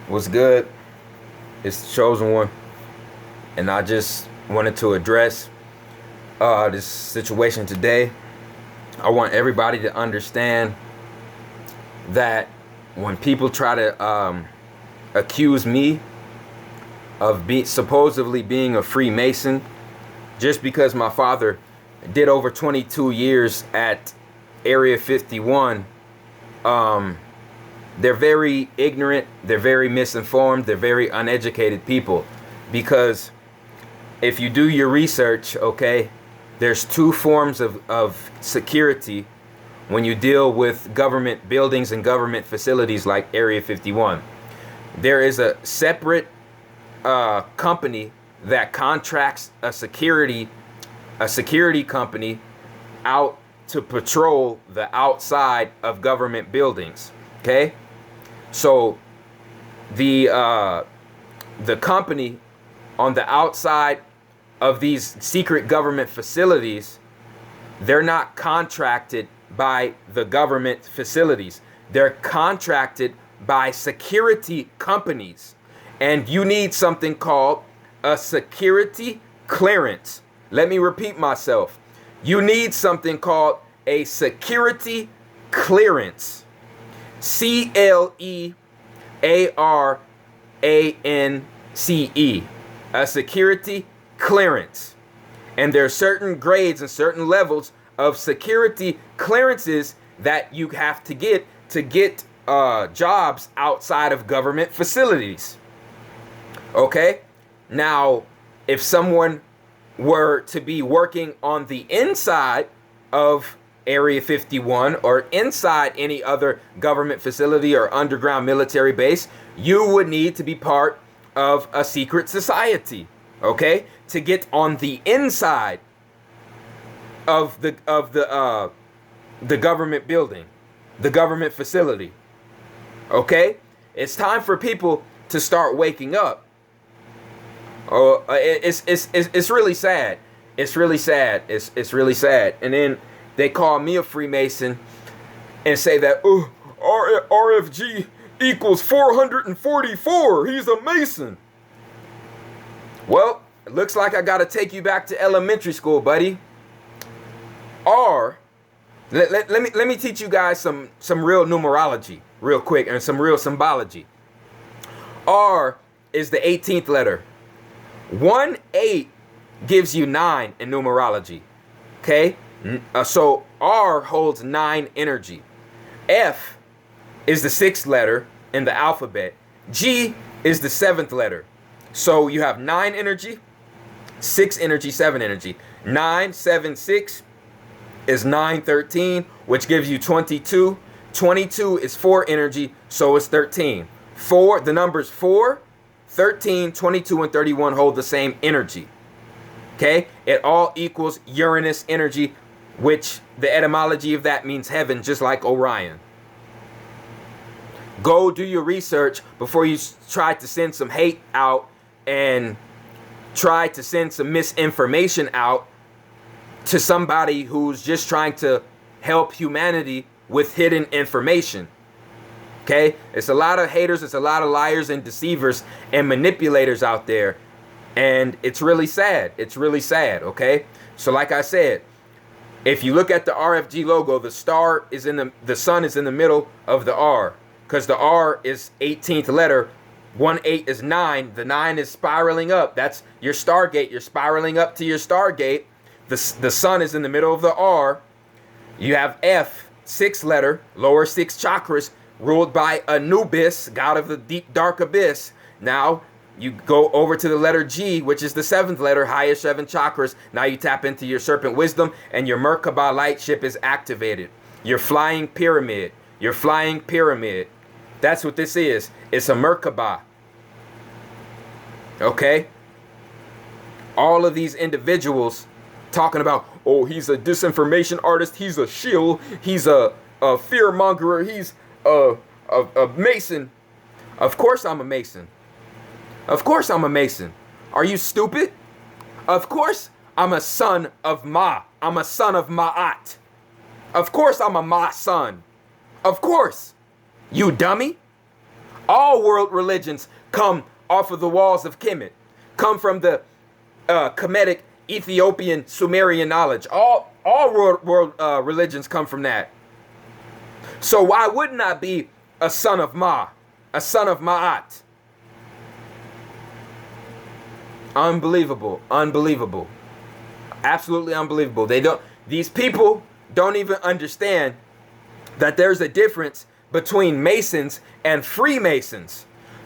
What's good? It's the chosen one, and I just wanted to address this situation today. I want everybody to understand that when people try to accuse me of supposedly being a Freemason, just because my father did over 22 years at Area 51, they're very ignorant, they're very misinformed, they're very uneducated people. Because if you do your research, okay, there's two forms of security when you deal with government buildings and government facilities like Area 51. There is a separate company that contracts a security company out to patrol the outside of government buildings. Okay, so the company on the outside of these secret government facilities, they're not contracted by the government facilities. They're contracted by security companies. And you need something called a security clearance. Let me repeat myself. You need something called a security clearance. CLEARANCE. A security clearance. And there are certain grades and certain levels of security clearances that you have to get jobs outside of government facilities. Okay? Now, if someone were to be working on the inside of Area 51 or inside any other government facility or underground military base, you would need to be part of a secret society, okay, to get on the inside of the government building, the government facility. Okay, it's time for people to start waking up. Oh, it's really sad. It's really sad. It's really sad. And then they call me a Freemason and say that RFG equals 444. He's a Mason. Well, it looks like I gotta take you back to elementary school, buddy. Let me teach you guys some real numerology real quick and some real symbology. R is the 18th letter. 1-8 gives you 9 in numerology. Okay? So R holds 9 energy. F is the 6th letter in the alphabet. G is the 7th letter. So you have 9 energy, 6 energy, 7 energy. 9, 7, 6 is 9, 13, which gives you 22. 22 is 4 energy, so it's 13. The numbers 4, 13, 22, and 31 hold the same energy. Okay? It all equals Uranus energy, which the etymology of that means heaven, just like Orion. Go do your research before you try to send some hate out and try to send some misinformation out to somebody who's just trying to help humanity with hidden information. Okay? It's a lot of haters, it's a lot of liars and deceivers and manipulators out there. And it's really sad. It's really sad, okay? So like I said, if you look at the RFG logo, the star is the sun is in the middle of the R, because the R is 18th letter. 1-8 is 9. The 9 is spiraling up. That's your Stargate. You're spiraling up to your Stargate. The sun is in the middle of the R. You have F, 6th letter, lower 6 chakras, ruled by Anubis, god of the deep dark abyss. Now you go over to the letter G, which is the 7th letter, higher 7 chakras. Now you tap into your serpent wisdom, and your Merkaba light ship is activated. Your flying pyramid. Your flying pyramid. That's what this is. It's a Merkaba. Okay? All of these individuals talking about, oh, he's a disinformation artist, he's a shill, he's a fear mongerer, he's a Mason. Of course I'm a Mason. Of course I'm a Mason. Are you stupid? Of course I'm a son of Ma. I'm a son of Ma'at. Of course I'm a Ma son. Of course. You dummy. All world religions come off of the walls of Kemet, come from the Kemetic Ethiopian Sumerian knowledge. All world religions come from that. So why wouldn't I be a son of Ma, a son of Ma'at? Unbelievable, unbelievable, absolutely unbelievable. These people don't even understand that there's a difference between Masons and Freemasons.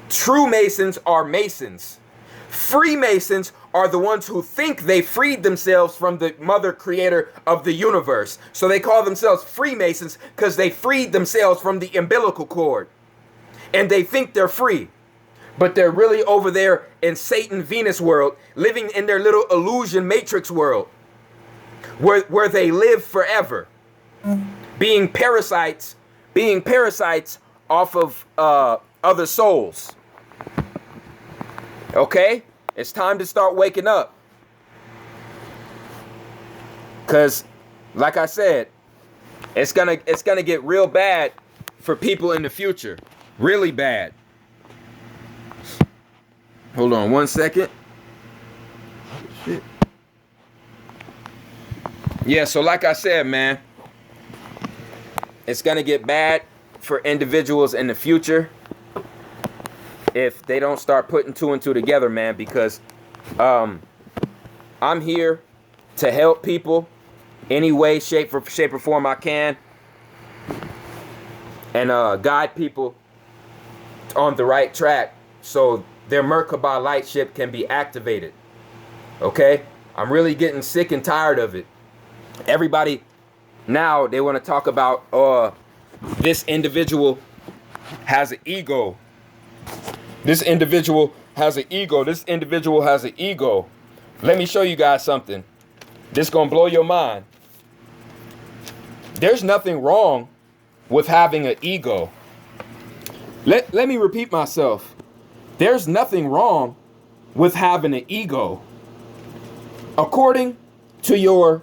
True Masons are Masons. Freemasons are the ones who think they freed themselves from the mother creator of the universe. So they call themselves Freemasons because they freed themselves from the umbilical cord. And they think they're free. But they're really over there in Satan Venus world, living in their little illusion matrix world, where they live forever, being parasites off of other souls. Okay? It's time to start waking up. Cause, like I said, it's gonna get real bad for people in the future. Really bad. Hold on 1 second. Shit. Yeah, so like I said, man, it's gonna get bad for individuals in the future if they don't start putting two and two together, man, because I'm here to help people any way, shape or form I can, and guide people on the right track so their Merkaba light ship can be activated. Okay? I'm really getting sick and tired of it. Everybody now, they want to talk about this individual has an ego. This individual has an ego. This individual has an ego. Let me show you guys something. This gonna blow your mind. There's nothing wrong with having an ego. Let me repeat myself. There's nothing wrong with having an ego. According to your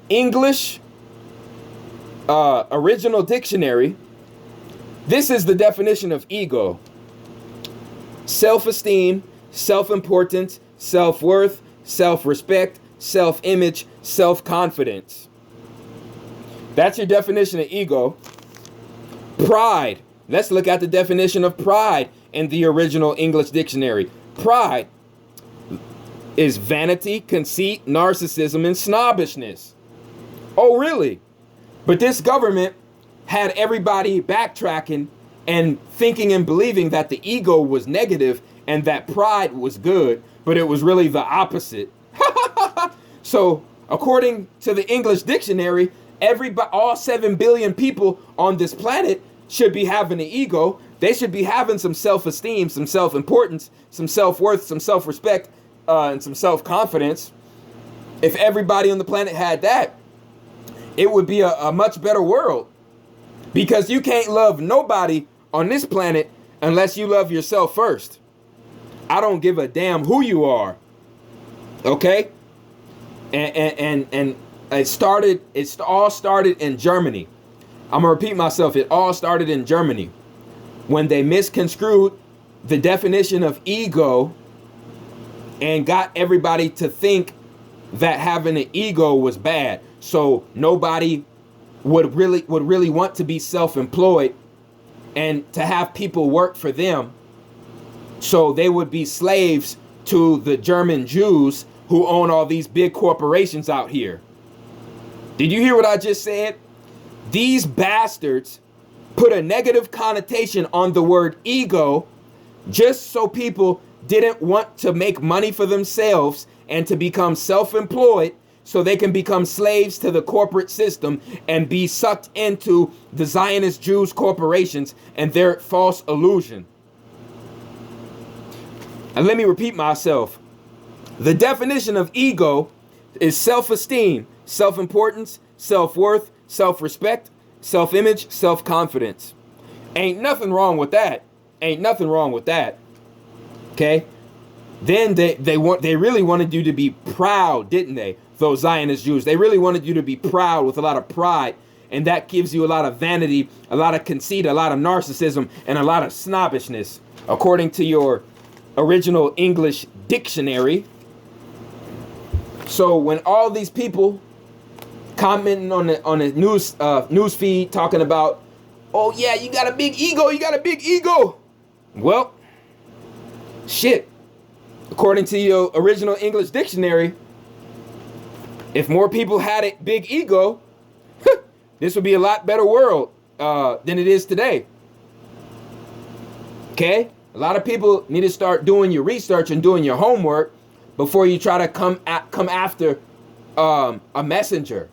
English original dictionary, this is the definition of ego: self-esteem, self-importance, self-worth, self-respect, self-image, self-confidence. That's your definition of ego. Pride. Let's look at the definition of pride in the original English dictionary. Pride is vanity, conceit, narcissism, and snobbishness. Oh, really? But this government had everybody backtracking and thinking and believing that the ego was negative and that pride was good, but it was really the opposite. So, according to the English dictionary, all 7 billion people on this planet should be having an ego. They should be having some self-esteem, some self-importance, some self-worth, some self-respect, and some self-confidence. If everybody on the planet had that, it would be a much better world. Because you can't love nobody on this planet unless you love yourself first. I don't give a damn who you are. Okay? And it all started in Germany. I'm gonna repeat myself. It all started in Germany when they misconstrued the definition of ego and got everybody to think that having an ego was bad. So nobody would really want to be self-employed and to have people work for them. So they would be slaves to the German Jews who own all these big corporations out here. Did you hear what I just said? These bastards put a negative connotation on the word ego just so people didn't want to make money for themselves and to become self-employed so they can become slaves to the corporate system and be sucked into the Zionist Jews corporations and their false illusion. And let me repeat myself. The definition of ego is self-esteem, self-importance, self-worth, self-respect, self-image, self-confidence. Ain't nothing wrong with that. Ain't nothing wrong with that. Okay? Then they really wanted you to be proud, didn't they? Those Zionist Jews. They really wanted you to be proud with a lot of pride. And that gives you a lot of vanity, a lot of conceit, a lot of narcissism, and a lot of snobbishness. according to your original English dictionary. So when all these people commenting on the news feed talking about, oh yeah, you got a big ego, you got a big ego. Well, shit. According to your original English dictionary, if more people had a big ego, this would be a lot better world than it is today. Okay? A lot of people need to start doing your research and doing your homework before you try to come after a messenger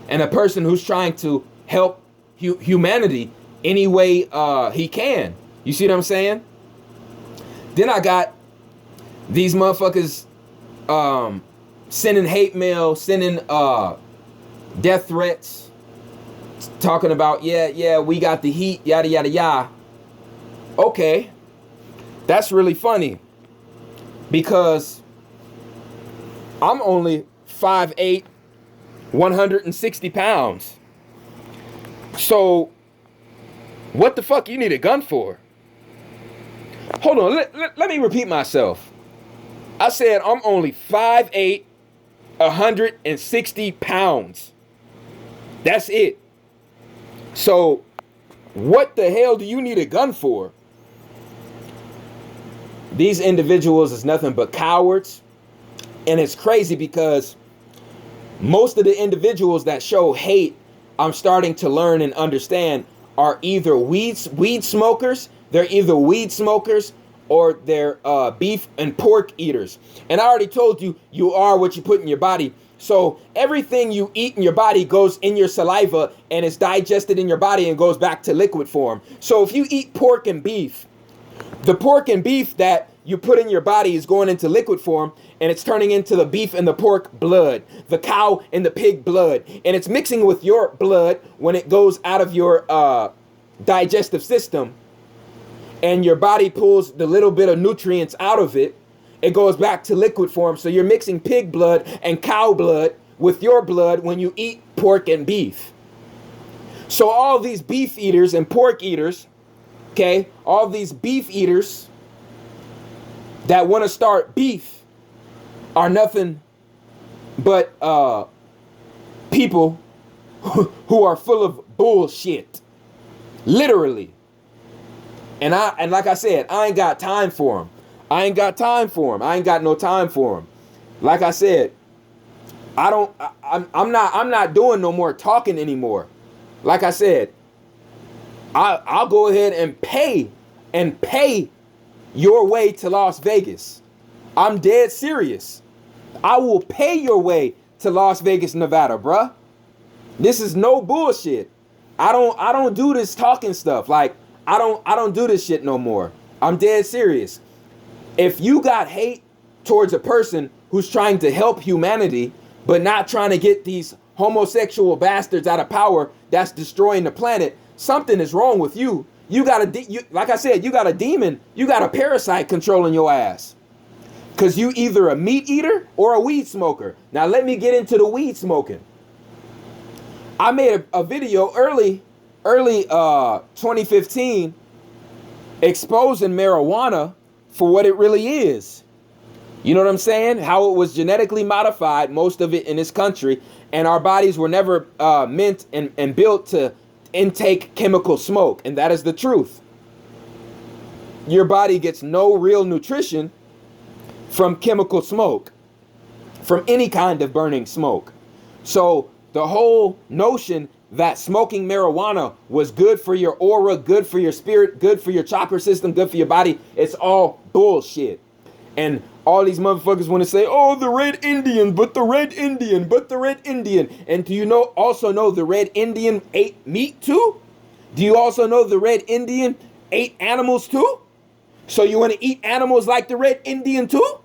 and a person who's trying to help humanity any way he can. You see what I'm saying? Then I got these motherfuckers sending hate mail, sending death threats, talking about, yeah, we got the heat, yada, yada, yada. Okay, that's really funny because I'm only 5'8", 160 pounds. So what the fuck you need a gun for? Hold on, let me repeat myself. I said I'm only 5'8", 160 pounds. That's it. So what the hell do you need a gun for? These individuals is nothing but cowards. And it's crazy because most of the individuals that show hate, I'm starting to learn and understand, are either weed smokers. They're either weed smokers or they're beef and pork eaters. And I already told you, you are what you put in your body. So everything you eat in your body goes in your saliva and is digested in your body and goes back to liquid form. So if you eat pork and beef, the pork and beef that you put in your body is going into liquid form, and it's turning into the beef and the pork blood, the cow and the pig blood, and it's mixing with your blood when it goes out of your digestive system, and your body pulls the little bit of nutrients out of it. It goes back to liquid form. So you're mixing pig blood and cow blood with your blood when you eat pork and beef. So all these beef eaters and pork eaters, okay, all these beef eaters that want to start beef are nothing but people who are full of bullshit, literally. And like I said, I ain't got time for them. I ain't got time for them. I ain't got no time for them. Like I said, I'm not doing no more talking anymore. Like I said, I'll go ahead and pay your way to Las Vegas. I'm dead serious. I will pay your way to Las Vegas, Nevada, bruh. This is no bullshit. I don't do this talking stuff. Like, I don't do this shit no more. I'm dead serious. If you got hate towards a person who's trying to help humanity, but not trying to get these homosexual bastards out of power that's destroying the planet, something is wrong with you. You got like I said, you got a demon, you got a parasite controlling your ass. Because you either a meat eater or a weed smoker. Now let me get into the weed smoking. I made a video early 2015 exposing marijuana for what it really is. You know what I'm saying? How it was genetically modified, most of it in this country, and our bodies were never meant and built to intake chemical smoke, and that is the truth. Your body gets no real nutrition from chemical smoke, from any kind of burning smoke. So the whole notion that smoking marijuana was good for your aura, good for your spirit, good for your chakra system, good for your body, it's all bullshit. And all these motherfuckers want to say, oh, the red Indian, but the red Indian, but the red Indian. And do you also know the red Indian ate meat too? Do you also know the red Indian ate animals too? So you want to eat animals like the red Indian too?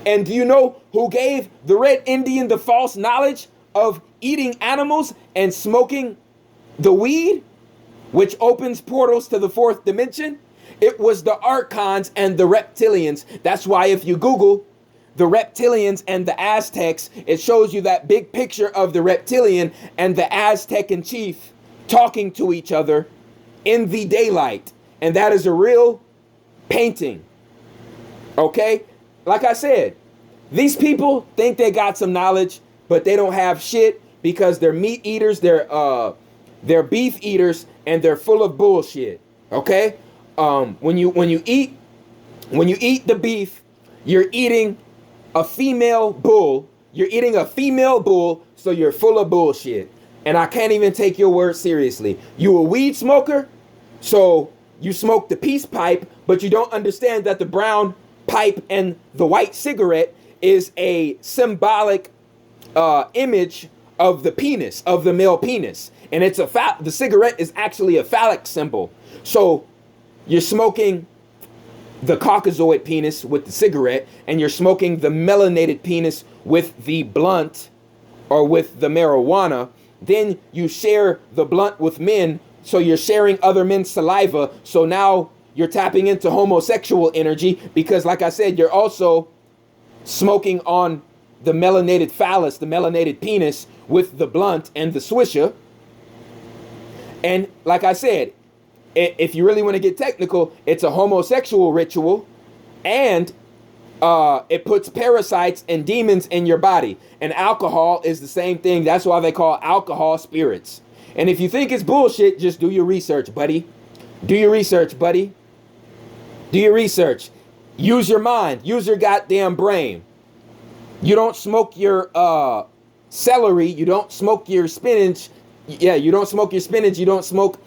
And do you know who gave the red Indian the false knowledge of eating animals and smoking the weed, which opens portals to the fourth dimension? It was the Archons and the reptilians. That's why if you Google the reptilians and the Aztecs, it shows you that big picture of the reptilian and the Aztec in chief talking to each other in the daylight. And that is a real painting. Okay? Like I said, these people think they got some knowledge, but they don't have shit because they're meat eaters, they're beef eaters, and they're full of bullshit. Okay? When you eat the beef, you're eating a female bull. You're eating a female bull, so you're full of bullshit. And I can't even take your word seriously. You a weed smoker, so you smoke the peace pipe, but you don't understand that the brown pipe and the white cigarette is a symbolic image of the penis, of the male penis. And it's the cigarette is actually a phallic symbol. So you're smoking the Caucasoid penis with the cigarette, and you're smoking the melanated penis with the blunt or with the marijuana. Then you share the blunt with men, so you're sharing other men's saliva. So now you're tapping into homosexual energy because, like I said, you're also smoking on the melanated phallus, the melanated penis with the blunt and the swisher. And like I said, if you really want to get technical, it's a homosexual ritual, and it puts parasites and demons in your body. And alcohol is the same thing. That's why they call alcohol spirits. And if you think it's bullshit, just do your research, buddy. Do your research, buddy. Do your research. Use your mind. Use your goddamn brain. You don't smoke your celery. You don't smoke your spinach. Yeah, you don't smoke your spinach. You don't smoke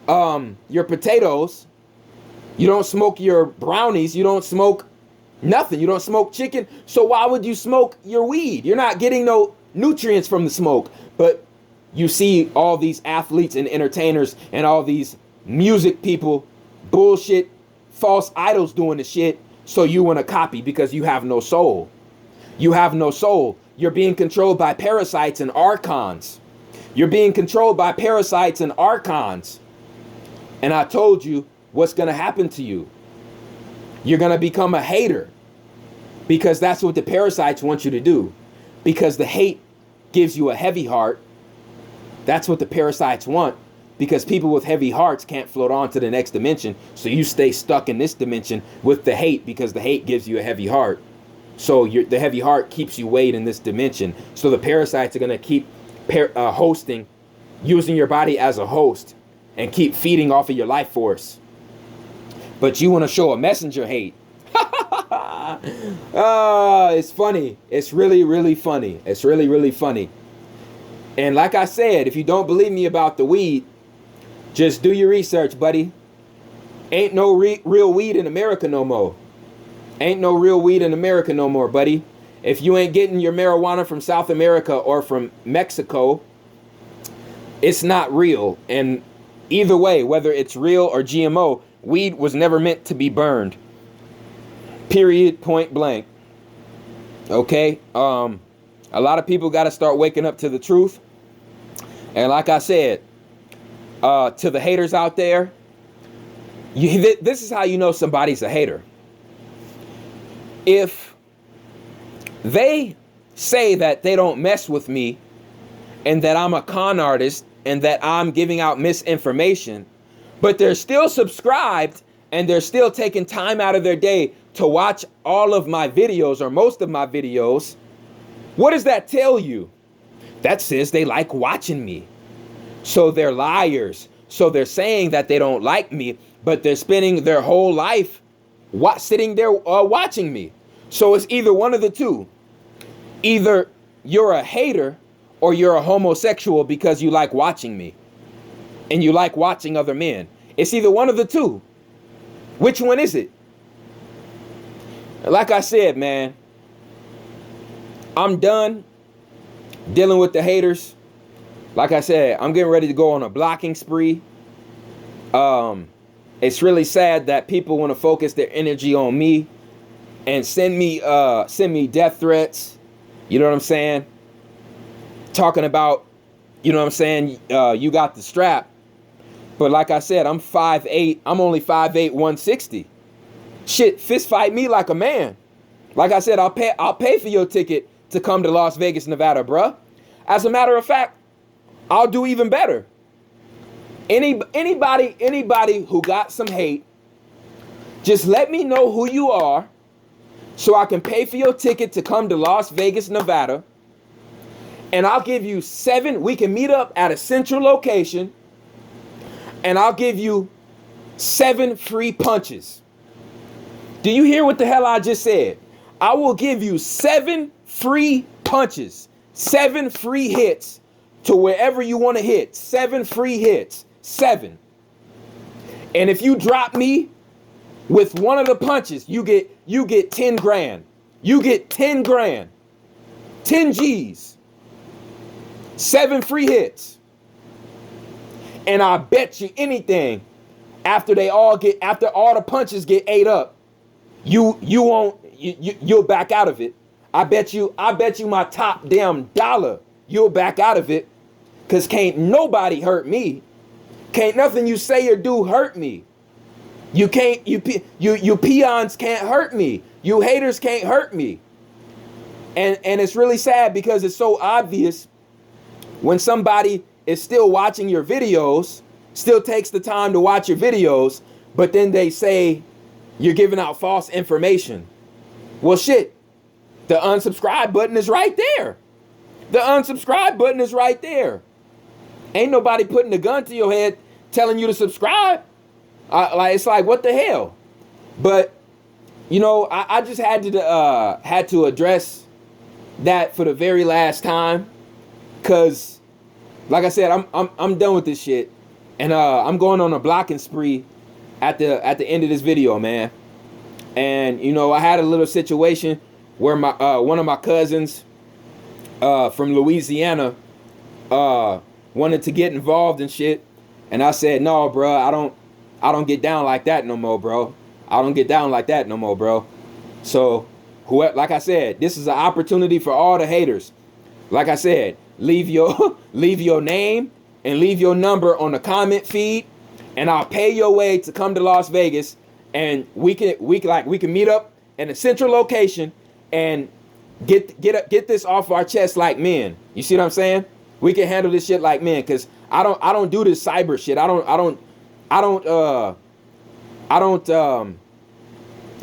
your potatoes. You don't smoke your brownies. You don't smoke nothing. You don't smoke chicken. So why would you smoke your weed? You're not getting no nutrients from the smoke. But you see all these athletes and entertainers and all these music people, bullshit, false idols doing the shit. So you want to copy because you have no soul. You have no soul. You're being controlled by parasites and archons. You're being controlled by parasites and archons. And I told you what's going to happen to you. You're going to become a hater because that's what the parasites want you to do. Because the hate gives you a heavy heart. That's what the parasites want, because people with heavy hearts can't float on to the next dimension. So you stay stuck in this dimension with the hate because the hate gives you a heavy heart. So the heavy heart keeps you weighed in this dimension. So the parasites are going to keep hosting, using your body as a host, and keep feeding off of your life force. But you want to show a messenger hate. It's funny. It's really, really funny. It's really, really funny. And like I said, if you don't believe me about the weed, just do your research, buddy. Ain't no real weed in America no more. Ain't no real weed in America no more, buddy. If you ain't getting your marijuana from South America or from Mexico, it's not real. And either way, whether it's real or GMO, weed was never meant to be burned. Period, point blank. Okay? A lot of people got to start waking up to the truth. And like I said, to the haters out there, this is how you know somebody's a hater. If they say that they don't mess with me and that I'm a con artist and that I'm giving out misinformation, but they're still subscribed and they're still taking time out of their day to watch all of my videos or most of my videos, what does that tell you? That says they like watching me. So they're liars. So they're saying that they don't like me, but they're spending their whole life sitting there watching me. So it's either one of the two. Either you're a hater or you're a homosexual because you like watching me and you like watching other men. It's either one of the two. Which one is it? Like I said, man, I'm done dealing with the haters. Like I said, I'm getting ready to go on a blocking spree. It's really sad that people want to focus their energy on me and send me death threats. You know what I'm saying? Talking about, you know what I'm saying? You got the strap. But like I said, I'm 5'8". I'm only 5'8", 160. Shit, fist fight me like a man. Like I said, I'll pay for your ticket to come to Las Vegas, Nevada, bruh. As a matter of fact, I'll do even better. Anybody who got some hate, just let me know who you are so I can pay for your ticket to come to Las Vegas, Nevada. And I'll give you 7, we can meet up at a central location, and I'll give you 7 free punches. Do you hear what the hell I just said? I will give you 7 free punches, 7 free hits to wherever you want to hit. 7 free hits, 7. And if you drop me with one of the punches, you get 10 grand. You get 10 grand, 10 G's, 7 free hits. And I bet you anything, after all the punches get ate up, you'll back out of it. I bet you my top damn dollar you'll back out of it, cause can't nobody hurt me. Can't nothing you say or do hurt me. You peons can't hurt me. You haters can't hurt me. And it's really sad because it's so obvious when somebody is still watching your videos, still takes the time to watch your videos, but then they say you're giving out false information. Well, shit, the unsubscribe button is right there. The unsubscribe button is right there. Ain't nobody putting a gun to your head telling you to subscribe. It's like, what the hell? But, you know, I just had to address that for the very last time, because, like I said, I'm done with this shit, and I'm going on a blocking spree at the end of this video, man. And you know, I had a little situation where my one of my cousins from Louisiana wanted to get involved in shit, and I said, no, bro, I don't get down like that no more, bro. I don't get down like that no more, bro. So, like I said, this is an opportunity for all the haters. Like I said, leave your name and leave your number on the comment feed, and I'll pay your way to come to Las Vegas, and we can meet up in a central location and get this off our chest like men. You see what I'm saying? We can handle this shit like men, because I don't do this cyber shit. I don't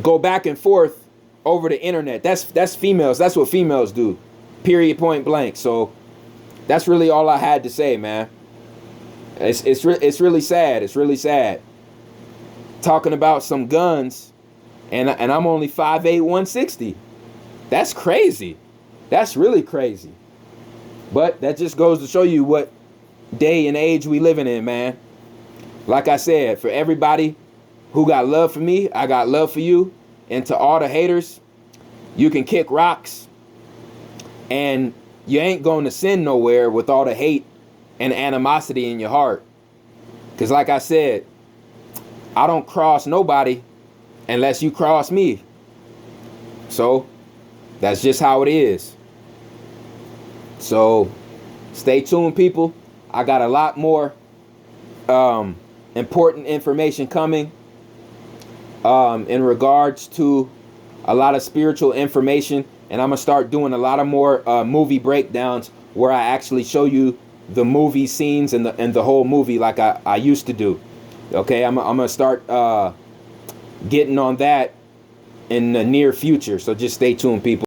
go back and forth over the internet. That's females. That's what females do. Period, point blank. So that's really all I had to say, man. It's really sad. It's really sad. Talking about some guns, and I'm only 5'8", 160. That's crazy. That's really crazy. But that just goes to show you what day and age we living in, man. Like I said, for everybody who got love for me, I got love for you. And to all the haters, you can kick rocks, and you ain't going to send nowhere with all the hate and animosity in your heart. Because like I said, I don't cross nobody unless you cross me. So that's just how it is. So stay tuned, people. I got a lot more important information coming in regards to a lot of spiritual information, and I'm gonna start doing a lot of more movie breakdowns where I actually show you the movie scenes and the whole movie like I used to do. Okay, I'm gonna start getting on that in the near future, so just stay tuned, people.